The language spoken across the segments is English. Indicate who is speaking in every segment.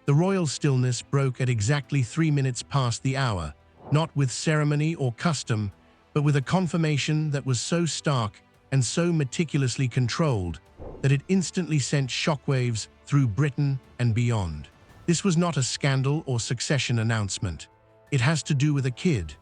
Speaker 1: The royal stillness broke at exactly 3 minutes past the hour, not with ceremony or custom, but with a confirmation that was so stark and so meticulously controlled that it instantly sent shockwaves through Britain and beyond. This was not a scandal or succession announcement. It has to do with a kid.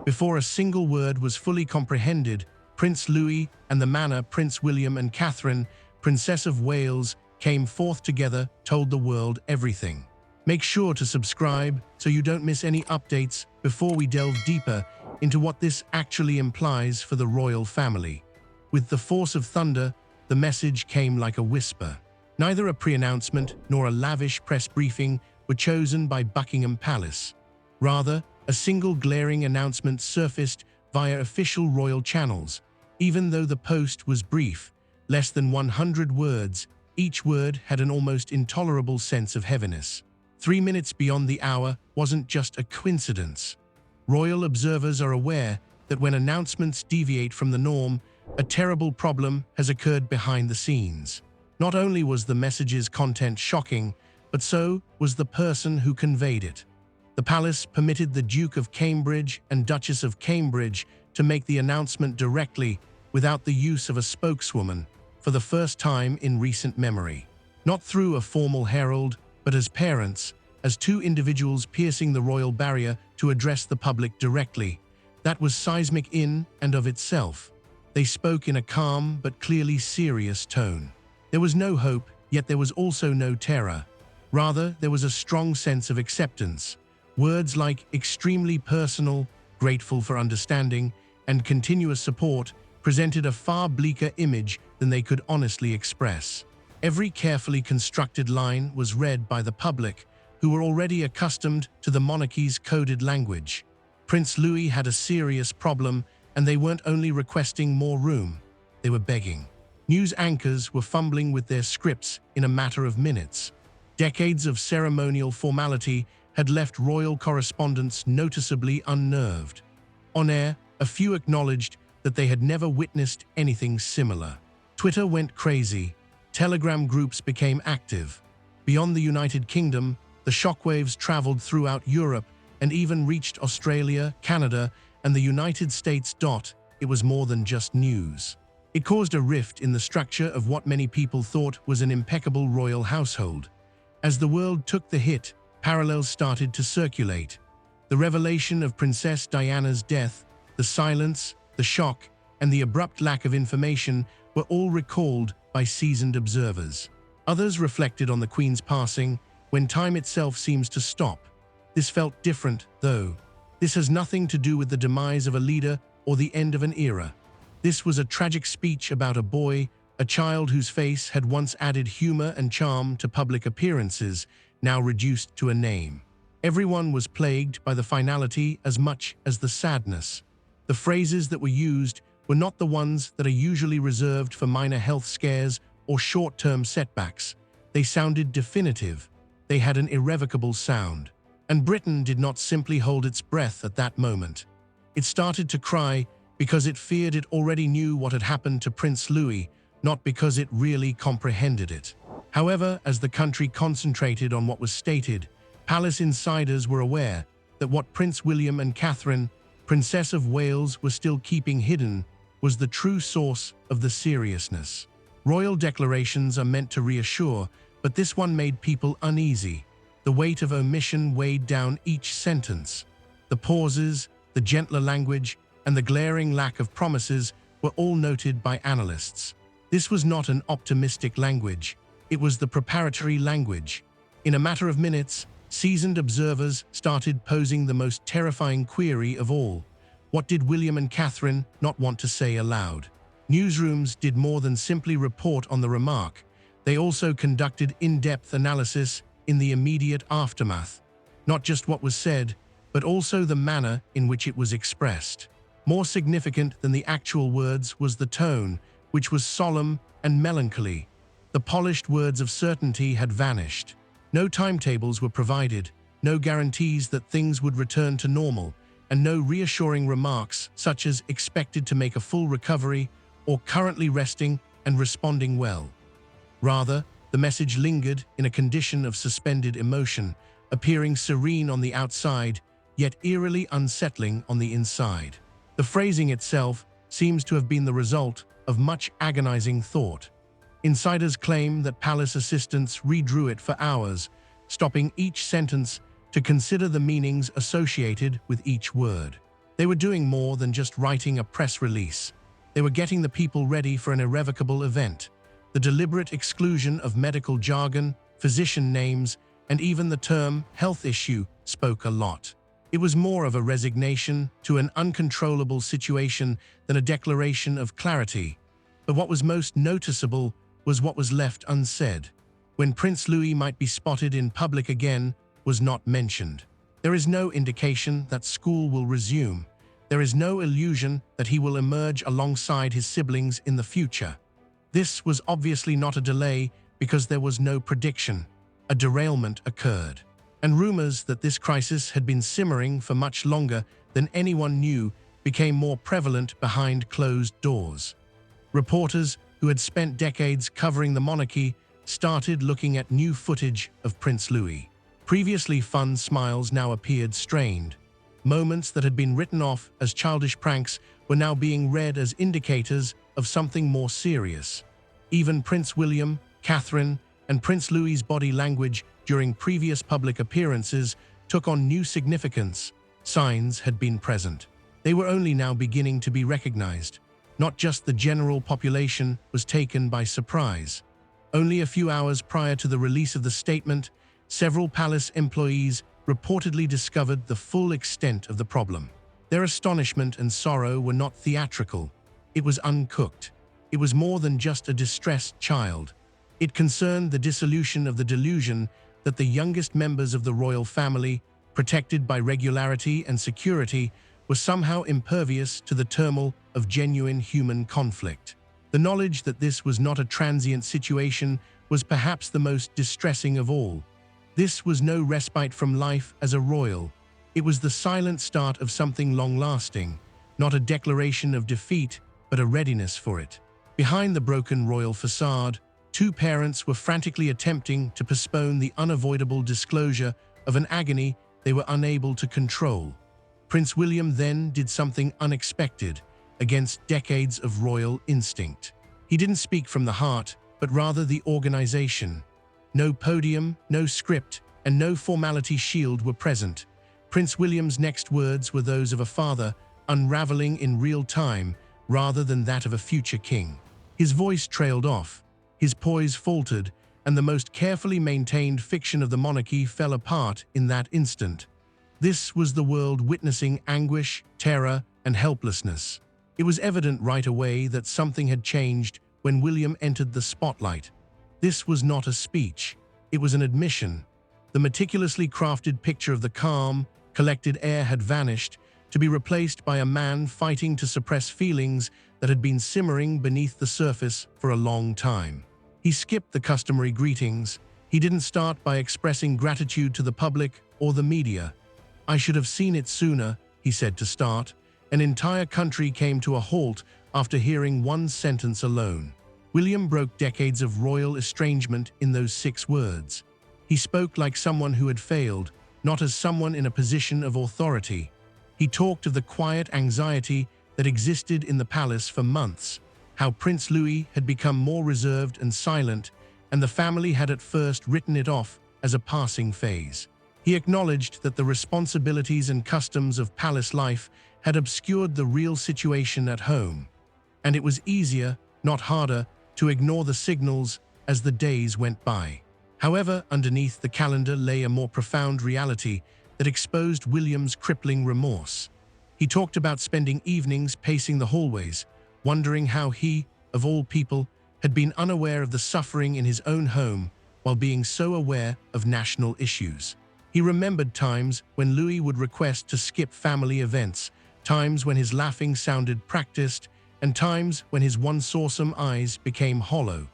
Speaker 1: Before a single word was fully comprehended, Prince Louis and the manner Prince William and Catherine, Princess of Wales, came forth together, told the world everything. Make sure to subscribe so you don't miss any updates before we delve deeper into what this actually implies for the royal family. With the force of thunder, the message came like a whisper. Neither a pre-announcement nor a lavish press briefing were chosen by Buckingham Palace. Rather, a single glaring announcement surfaced via official royal channels. Even though the post was brief, less than 100 words, each word had an almost intolerable sense of heaviness. 3 minutes beyond the hour wasn't just a coincidence. Royal observers are aware that when announcements deviate from the norm, a terrible problem has occurred behind the scenes. Not only was the message's content shocking, but so was the person who conveyed it. The palace permitted the Duke of Cambridge and Duchess of Cambridge to make the announcement directly, without the use of a spokeswoman, for the first time in recent memory. Not through a formal herald, but as parents, as two individuals piercing the royal barrier to address the public directly. That was seismic in and of itself. They spoke in a calm but clearly serious tone. There was no hope, yet there was also no terror. Rather, there was a strong sense of acceptance. Words like extremely personal, grateful for understanding, and continuous support presented a far bleaker image than they could honestly express. Every carefully constructed line was read by the public, who were already accustomed to the monarchy's coded language. Prince Louis had a serious problem, and they weren't only requesting more room, they were begging. News anchors were fumbling with their scripts in a matter of minutes. Decades of ceremonial formality had left royal correspondents noticeably unnerved. On air, a few acknowledged that they had never witnessed anything similar. Twitter went crazy. Telegram groups became active. Beyond the United Kingdom, the shockwaves traveled throughout Europe and even reached Australia, Canada, and the United States. It was more than just news. It caused a rift in the structure of what many people thought was an impeccable royal household. As the world took the hit, parallels started to circulate. The revelation of Princess Diana's death, the silence, the shock, and the abrupt lack of information were all recalled by seasoned observers. Others reflected on the Queen's passing, when time itself seems to stop. This felt different, though. This has nothing to do with the demise of a leader or the end of an era. This was a tragic speech about a boy, a child whose face had once added humor and charm to public appearances, now reduced to a name. Everyone was plagued by the finality as much as the sadness. The phrases that were used were not the ones that are usually reserved for minor health scares or short-term setbacks. They sounded definitive. They had an irrevocable sound. And Britain did not simply hold its breath at that moment. It started to cry because it feared it already knew what had happened to Prince Louis, not because it really comprehended it. However, as the country concentrated on what was stated, palace insiders were aware that what Prince William and Catherine, Princess of Wales, were still keeping hidden was the true source of the seriousness. Royal declarations are meant to reassure, but this one made people uneasy. The weight of omission weighed down each sentence. The pauses, the gentler language, and the glaring lack of promises were all noted by analysts. This was not an optimistic language. It was the preparatory language. In a matter of minutes, seasoned observers started posing the most terrifying query of all. What did William and Catherine not want to say aloud? Newsrooms did more than simply report on the remark. They also conducted in-depth analysis in the immediate aftermath. Not just what was said, but also the manner in which it was expressed. More significant than the actual words was the tone, which was solemn and melancholy. The polished words of certainty had vanished. No timetables were provided, no guarantees that things would return to normal, and no reassuring remarks such as expected to make a full recovery or currently resting and responding well. Rather, The message lingered in a condition of suspended emotion, appearing serene on the outside, yet eerily unsettling on the inside. The phrasing itself seems to have been the result of much agonizing thought. Insiders claim that palace assistants redrew it for hours, stopping each sentence to consider the meanings associated with each word. They were doing more than just writing a press release. They were getting the people ready for an irrevocable event. The deliberate exclusion of medical jargon, physician names, and even the term health issue spoke a lot. It was more of a resignation to an uncontrollable situation than a declaration of clarity. But what was most noticeable was what was left unsaid. When Prince Louis might be spotted in public again was not mentioned. There is no indication that school will resume. There is no illusion that he will emerge alongside his siblings in the future. This was obviously not a delay because there was no prediction. A derailment occurred. And rumors that this crisis had been simmering for much longer than anyone knew became more prevalent behind closed doors. Reporters who had spent decades covering the monarchy started looking at new footage of Prince Louis. Previously fun smiles now appeared strained. Moments that had been written off as childish pranks were now being read as indicators of something more serious. Even Prince William, Catherine, and Prince Louis's body language during previous public appearances took on new significance. Signs had been present. They were only now beginning to be recognized. Not just the general population was taken by surprise. Only a few hours prior to the release of the statement, several palace employees reportedly discovered the full extent of the problem. Their astonishment and sorrow were not theatrical. It was uncooked. It was more than just a distressed child. It concerned the dissolution of the delusion that the youngest members of the royal family, protected by regularity and security, were somehow impervious to the turmoil of genuine human conflict. The knowledge that this was not a transient situation was perhaps the most distressing of all. This was no respite from life as a royal. It was the silent start of something long-lasting, not a declaration of defeat, but a readiness for it. Behind the broken royal facade, two parents were frantically attempting to postpone the unavoidable disclosure of an agony they were unable to control. Prince William then did something unexpected, against decades of royal instinct. He didn't speak from the heart, but rather the organization. No podium, no script, and no formality shield were present. Prince William's next words were those of a father, unraveling in real time, rather than that of a future king. His voice trailed off, his poise faltered, and the most carefully maintained fiction of the monarchy fell apart in that instant. This was the world witnessing anguish, terror, and helplessness. It was evident right away that something had changed when William entered the spotlight. This was not a speech. It was an admission. The meticulously crafted picture of the calm, collected air had vanished, to be replaced by a man fighting to suppress feelings that had been simmering beneath the surface for a long time. He skipped the customary greetings. He didn't start by expressing gratitude to the public or the media. "I should have seen it sooner," he said to start. An entire country came to a halt after hearing one sentence alone. William broke decades of royal estrangement in those 6 words. He spoke like someone who had failed, not as someone in a position of authority. He talked of the quiet anxiety that existed in the palace for months, how Prince Louis had become more reserved and silent, and the family had at first written it off as a passing phase. He acknowledged that the responsibilities and customs of palace life had obscured the real situation at home, and it was easier, not harder, to ignore the signals as the days went by. However, underneath the calendar lay a more profound reality that exposed William's crippling remorse. He talked about spending evenings pacing the hallways, wondering how he, of all people, had been unaware of the suffering in his own home while being so aware of national issues. He remembered times when Louis would request to skip family events, times when his laughing sounded practiced, and times when his once awesome eyes became hollow.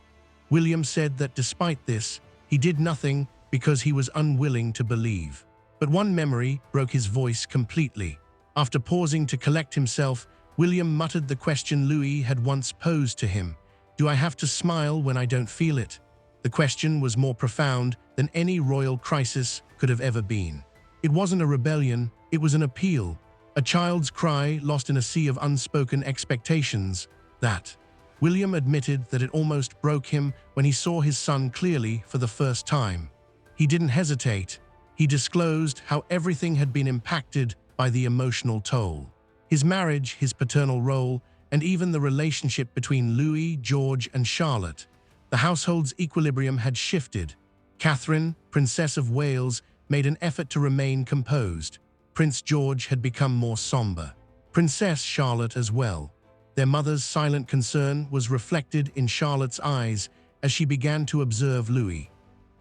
Speaker 1: William said that despite this, he did nothing because he was unwilling to believe. But one memory broke his voice completely. After pausing to collect himself, William muttered the question Louis had once posed to him. "Do I have to smile when I don't feel it?" The question was more profound than any royal crisis could have ever been. It wasn't a rebellion, it was an appeal, a child's cry lost in a sea of unspoken expectations. That William admitted that it almost broke him when he saw his son clearly for the first time. He didn't hesitate. He disclosed how everything had been impacted by the emotional toll. His marriage, his paternal role, and even the relationship between Louis, George, and Charlotte. The household's equilibrium had shifted. Catherine, Princess of Wales, made an effort to remain composed. Prince George had become more somber. Princess Charlotte as well. Their mother's silent concern was reflected in Charlotte's eyes as she began to observe Louis.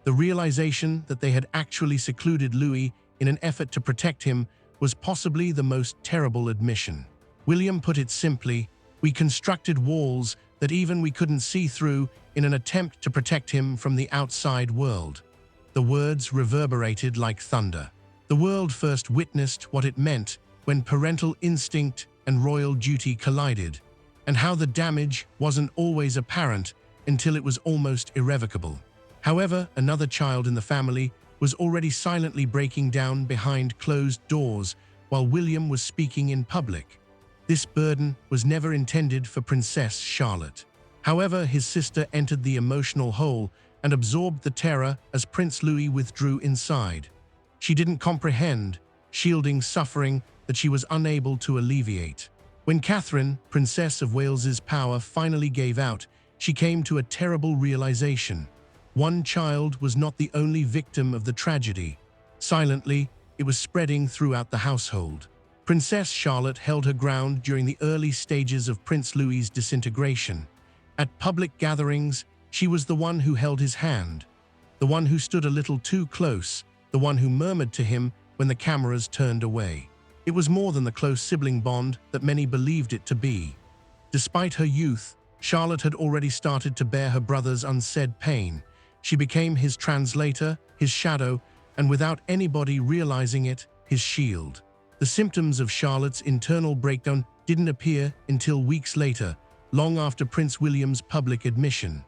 Speaker 1: The realization that they had actually secluded Louis in an effort to protect him was possibly the most terrible admission. William put it simply, "We constructed walls that even we couldn't see through in an attempt to protect him from the outside world." The words reverberated like thunder. The world first witnessed what it meant when parental instinct and royal duty collided, and how the damage wasn't always apparent until it was almost irrevocable. However, another child in the family was already silently breaking down behind closed doors while William was speaking in public. This burden was never intended for Princess Charlotte. However, his sister entered the emotional hole and absorbed the terror as Prince Louis withdrew inside. She didn't comprehend, shielding suffering that she was unable to alleviate. When Catherine, Princess of Wales's power finally gave out, she came to a terrible realization. One child was not the only victim of the tragedy. Silently, it was spreading throughout the household. Princess Charlotte held her ground during the early stages of Prince Louis's disintegration. At public gatherings, she was the one who held his hand, the one who stood a little too close, the one who murmured to him when the cameras turned away. It was more than the close sibling bond that many believed it to be. Despite her youth, Charlotte had already started to bear her brother's unsaid pain. She became his translator, his shadow, and without anybody realizing it, his shield. The symptoms of Charlotte's internal breakdown didn't appear until weeks later, long after Prince William's public admission.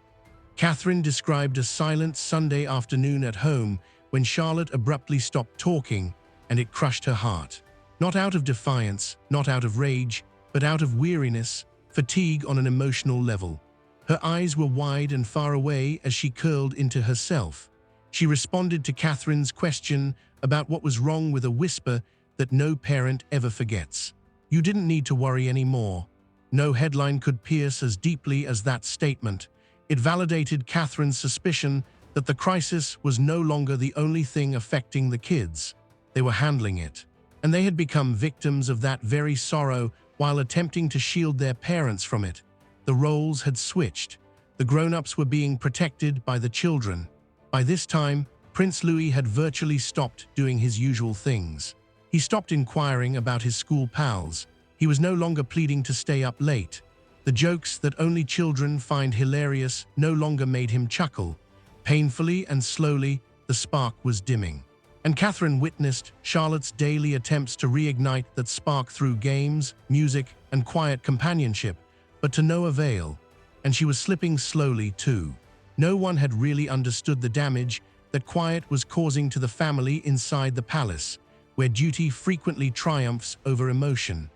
Speaker 1: Catherine described a silent Sunday afternoon at home when Charlotte abruptly stopped talking, and it crushed her heart. Not out of defiance, not out of rage, but out of weariness, fatigue on an emotional level. Her eyes were wide and far away as she curled into herself. She responded to Catherine's question about what was wrong with a whisper that no parent ever forgets. "You didn't need to worry anymore." No headline could pierce as deeply as that statement. It validated Catherine's suspicion that the crisis was no longer the only thing affecting the kids. They were handling it, and they had become victims of that very sorrow while attempting to shield their parents from it. The roles had switched. The grown-ups were being protected by the children. By this time, Prince Louis had virtually stopped doing his usual things. He stopped inquiring about his school pals. He was no longer pleading to stay up late. The jokes that only children find hilarious no longer made him chuckle. Painfully and slowly, the spark was dimming. And Catherine witnessed Charlotte's daily attempts to reignite that spark through games, music, and quiet companionship, but to no avail. And she was slipping slowly too. No one had really understood the damage that quiet was causing to the family inside the palace, where duty frequently triumphs over emotion.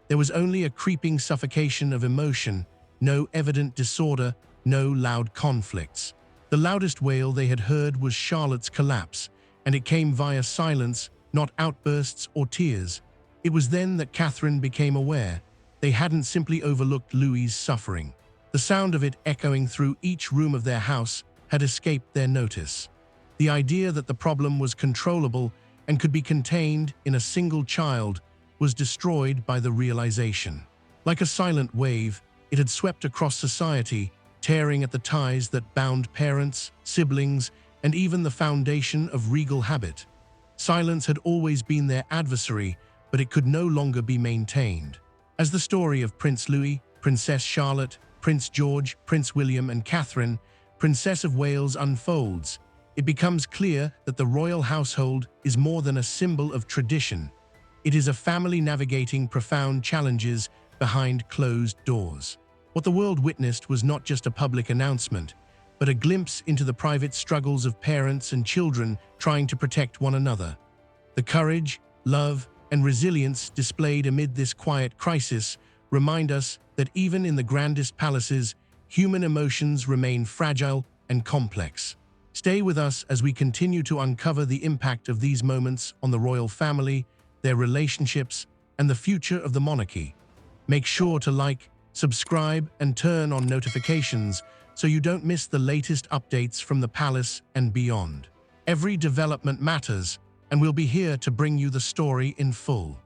Speaker 1: There was only a creeping suffocation of emotion, no evident disorder, no loud conflicts. The loudest wail they had heard was Charlotte's collapse, and it came via silence, not outbursts or tears. It was then that Catherine became aware they hadn't simply overlooked Louis's suffering. The sound of it echoing through each room of their house had escaped their notice. The idea that the problem was controllable and could be contained in a single child was destroyed by the realization. Like a silent wave, it had swept across society, tearing at the ties that bound parents, siblings, and even the foundation of regal habit. Silence had always been their adversary, but it could no longer be maintained. As the story of Prince Louis, Princess Charlotte, Prince George, Prince William, and Catherine, Princess of Wales unfolds, it becomes clear that the royal household is more than a symbol of tradition. It is a family navigating profound challenges behind closed doors. What the world witnessed was not just a public announcement. but a glimpse into the private struggles of parents and children trying to protect one another. The courage, love, and resilience displayed amid this quiet crisis remind us that even in the grandest palaces, human emotions remain fragile and complex. Stay with us as we continue to uncover the impact of these moments on the royal family, their relationships, and the future of the monarchy. Make sure to like, subscribe, and turn on notifications so you don't miss the latest updates from the palace and beyond. Every development matters, and we'll be here to bring you the story in full.